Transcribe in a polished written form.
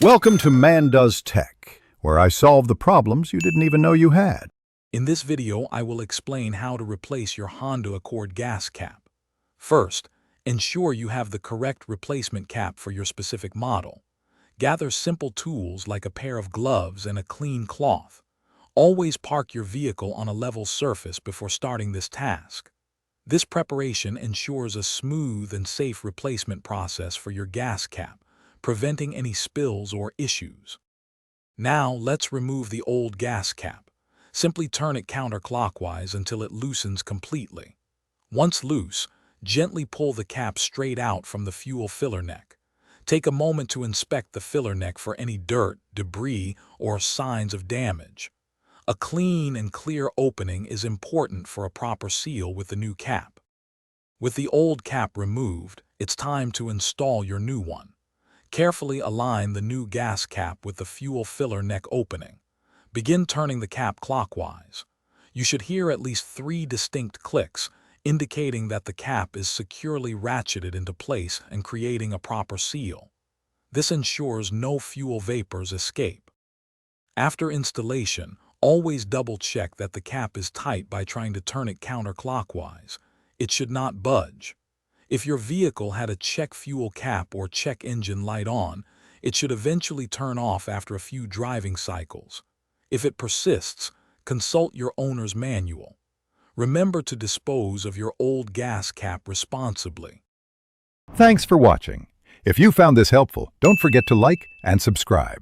Welcome to Man Does Tech, where I solve the problems you didn't even know you had. In this video, I will explain how to replace your Honda Accord gas cap. First, ensure you have the correct replacement cap for your specific model. Gather simple tools like a pair of gloves and a clean cloth. Always park your vehicle on a level surface before starting this task. This preparation ensures a smooth and safe replacement process for your gas cap, preventing any spills or issues. Now, let's remove the old gas cap. Simply turn it counterclockwise until it loosens completely. Once loose, gently pull the cap straight out from the fuel filler neck. Take a moment to inspect the filler neck for any dirt, debris, or signs of damage. A clean and clear opening is important for a proper seal with the new cap. With the old cap removed, it's time to install your new one. Carefully align the new gas cap with the fuel filler neck opening. Begin turning the cap clockwise. You should hear at least 3 distinct clicks, indicating that the cap is securely ratcheted into place and creating a proper seal. This ensures no fuel vapors escape. After installation, always double-check that the cap is tight by trying to turn it counterclockwise. It should not budge. If your vehicle had a check fuel cap or check engine light on, it should eventually turn off after a few driving cycles. If it persists, consult your owner's manual. Remember to dispose of your old gas cap responsibly. Thanks for watching. If you found this helpful, don't forget to like and subscribe.